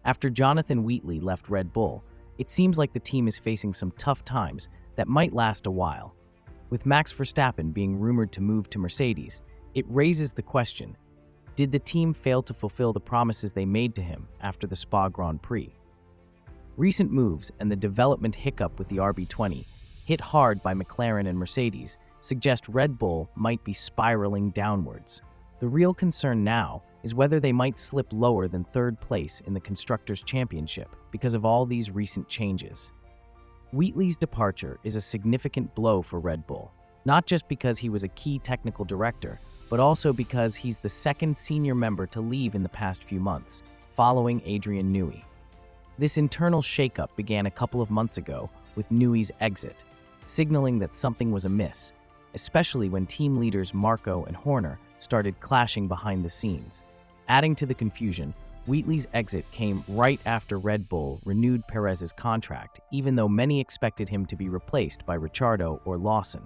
After Jonathan Wheatley left Red Bull, it seems like the team is facing some tough times that might last a while. With Max Verstappen being rumored to move to Mercedes, it raises the question, did the team fail to fulfill the promises they made to him after the Spa Grand Prix? Recent moves and the development hiccup with the RB20, hit hard by McLaren and Mercedes, suggest Red Bull might be spiraling downwards. The real concern now is whether they might slip lower than third place in the Constructors Championship because of all these recent changes. Wheatley's departure is a significant blow for Red Bull, not just because he was a key technical director, but also because he's the second senior member to leave in the past few months, following Adrian Newey. This internal shakeup began a couple of months ago with Newey's exit, signaling that something was amiss, especially when team leaders Marko and Horner started clashing behind the scenes. Adding to the confusion, Wheatley's exit came right after Red Bull renewed Perez's contract, even though many expected him to be replaced by Ricciardo or Lawson.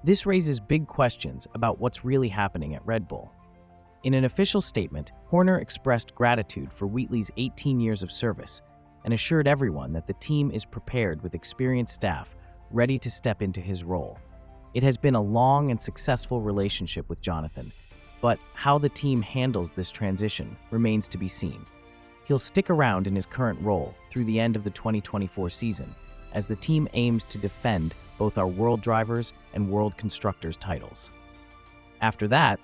This raises big questions about what's really happening at Red Bull. In an official statement, Horner expressed gratitude for Wheatley's 18 years of service and assured everyone that the team is prepared with experienced staff ready to step into his role. It has been a long and successful relationship with Jonathan, but how the team handles this transition remains to be seen. He'll stick around in his current role through the end of the 2024 season, as the team aims to defend both our World Drivers and World Constructors titles. After that,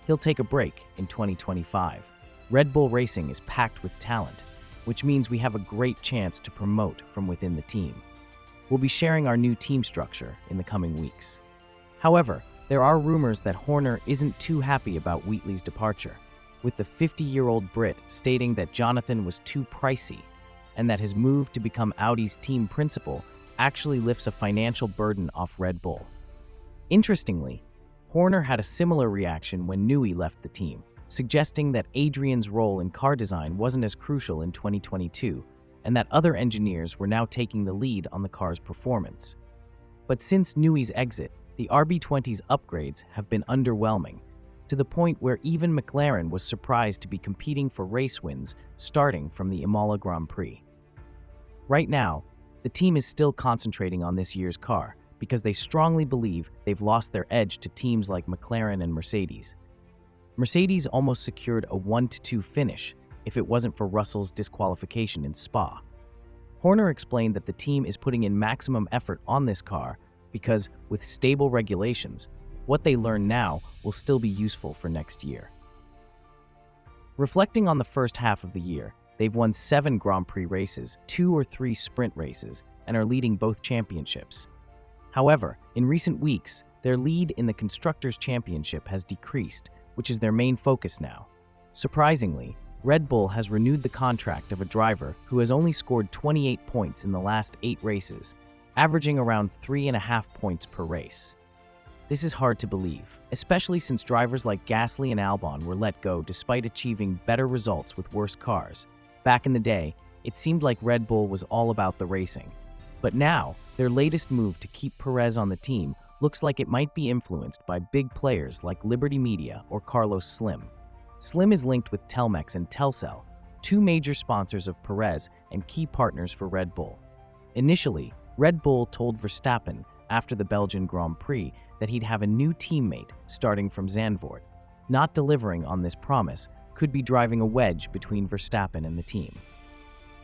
he'll take a break in 2025. Red Bull Racing is packed with talent, which means we have a great chance to promote from within the team. We'll be sharing our new team structure in the coming weeks. However, there are rumors that Horner isn't too happy about Wheatley's departure, with the 50-year-old Brit stating that Jonathan was too pricey and that his move to become Audi's team principal actually lifts a financial burden off Red Bull. Interestingly, Horner had a similar reaction when Newey left the team, suggesting that Adrian's role in car design wasn't as crucial in 2022 and that other engineers were now taking the lead on the car's performance. But since Newey's exit, the RB20's upgrades have been underwhelming, to the point where even McLaren was surprised to be competing for race wins starting from the Imola Grand Prix. Right now, the team is still concentrating on this year's car because they strongly believe they've lost their edge to teams like McLaren and Mercedes. Mercedes almost secured a 1-2 finish if it wasn't for Russell's disqualification in Spa. Horner explained that the team is putting in maximum effort on this car because, with stable regulations, what they learn now will still be useful for next year. Reflecting on the first half of the year, they've won 7 Grand Prix races, 2 or 3 sprint races, and are leading both championships. However, in recent weeks, their lead in the Constructors Championship has decreased, which is their main focus now. Surprisingly, Red Bull has renewed the contract of a driver who has only scored 28 points in the last 8 races, averaging around 3.5 points per race. This is hard to believe, especially since drivers like Gasly and Albon were let go despite achieving better results with worse cars. Back in the day, it seemed like Red Bull was all about the racing. But now, their latest move to keep Perez on the team looks like it might be influenced by big players like Liberty Media or Carlos Slim. Slim is linked with Telmex and Telcel, 2 major sponsors of Perez and key partners for Red Bull. Initially, Red Bull told Verstappen after the Belgian Grand Prix that he'd have a new teammate starting from Zandvoort. Not delivering on this promise could be driving a wedge between Verstappen and the team.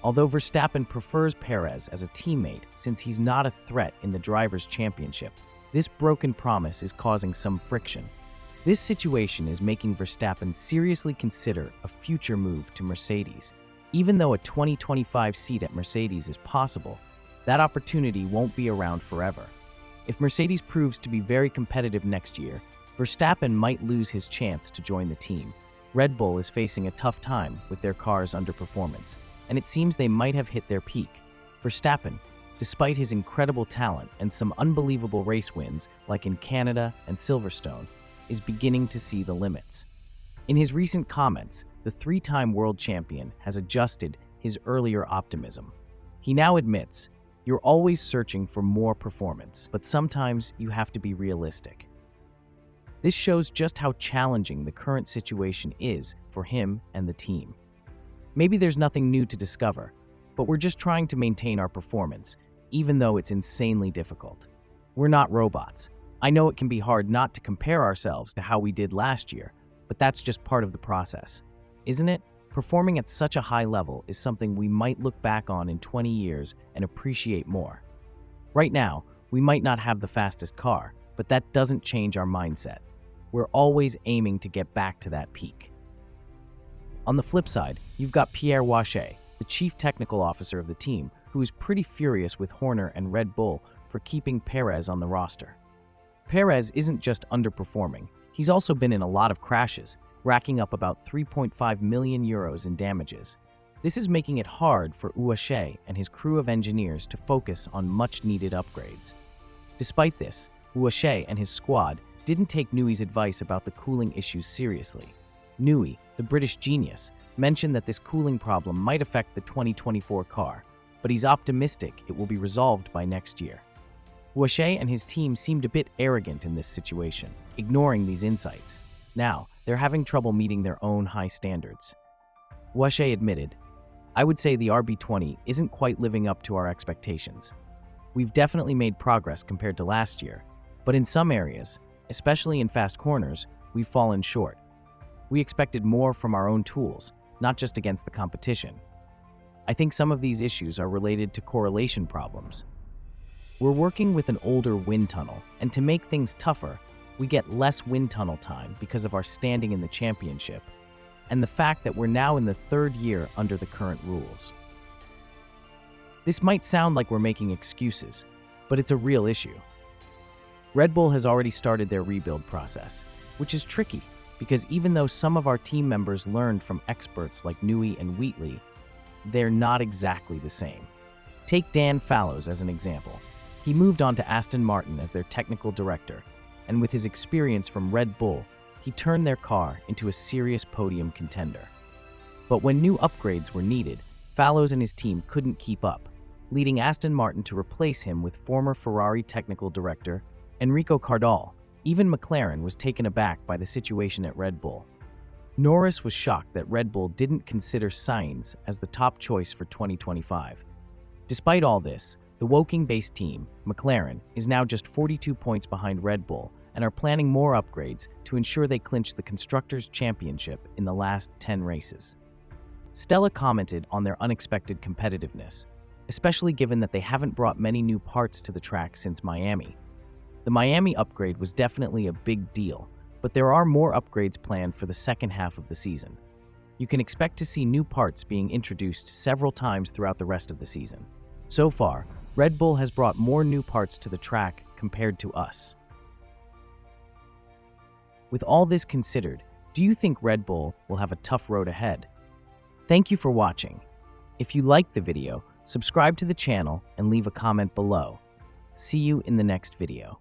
Although Verstappen prefers Perez as a teammate since he's not a threat in the Drivers' Championship, this broken promise is causing some friction. This situation is making Verstappen seriously consider a future move to Mercedes. Even though a 2025 seat at Mercedes is possible, that opportunity won't be around forever. If Mercedes proves to be very competitive next year, Verstappen might lose his chance to join the team. Red Bull is facing a tough time with their car's underperformance, and it seems they might have hit their peak. Verstappen, despite his incredible talent and some unbelievable race wins like in Canada and Silverstone, is beginning to see the limits. In his recent comments, the 3-time world champion has adjusted his earlier optimism. He now admits, "You're always searching for more performance, but sometimes you have to be realistic." This shows just how challenging the current situation is for him and the team. Maybe there's nothing new to discover, but we're just trying to maintain our performance, even though it's insanely difficult. We're not robots. I know it can be hard not to compare ourselves to how we did last year, but that's just part of the process, isn't it? Performing at such a high level is something we might look back on in 20 years and appreciate more. Right now, we might not have the fastest car, but that doesn't change our mindset. We're always aiming to get back to that peak. On the flip side, you've got Pierre Wache, the chief technical officer of the team, who is pretty furious with Horner and Red Bull for keeping Perez on the roster. Perez isn't just underperforming, he's also been in a lot of crashes, racking up about 3.5 million euros in damages. This is making it hard for Wache and his crew of engineers to focus on much-needed upgrades. Despite this, Wache and his squad didn't take Newey's advice about the cooling issues seriously. Newey, the British genius, mentioned that this cooling problem might affect the 2024 car, but he's optimistic it will be resolved by next year. Wache and his team seemed a bit arrogant in this situation, ignoring these insights. Now, they're having trouble meeting their own high standards. Wache admitted, "I would say the RB20 isn't quite living up to our expectations. We've definitely made progress compared to last year, but in some areas, especially in fast corners, we've fallen short. We expected more from our own tools, not just against the competition. I think some of these issues are related to correlation problems. We're working with an older wind tunnel, and to make things tougher, we get less wind tunnel time because of our standing in the championship, and the fact that we're now in the third year under the current rules." This might sound like we're making excuses, but it's a real issue. Red Bull has already started their rebuild process, which is tricky because even though some of our team members learned from experts like Newey and Wheatley, they're not exactly the same. Take Dan Fallows as an example. He moved on to Aston Martin as their technical director, and with his experience from Red Bull, he turned their car into a serious podium contender. But when new upgrades were needed, Fallows and his team couldn't keep up, leading Aston Martin to replace him with former Ferrari technical director Enrico Cardal. Even McLaren was taken aback by the situation at Red Bull. Norris was shocked that Red Bull didn't consider Sainz as the top choice for 2025. Despite all this, the Woking-based team, McLaren, is now just 42 points behind Red Bull and are planning more upgrades to ensure they clinch the Constructors Championship in the last 10 races. Stella commented on their unexpected competitiveness, especially given that they haven't brought many new parts to the track since Miami. The Miami upgrade was definitely a big deal, but there are more upgrades planned for the second half of the season. You can expect to see new parts being introduced several times throughout the rest of the season. So far, Red Bull has brought more new parts to the track compared to us. With all this considered, do you think Red Bull will have a tough road ahead? Thank you for watching. If you liked the video, subscribe to the channel and leave a comment below. See you in the next video.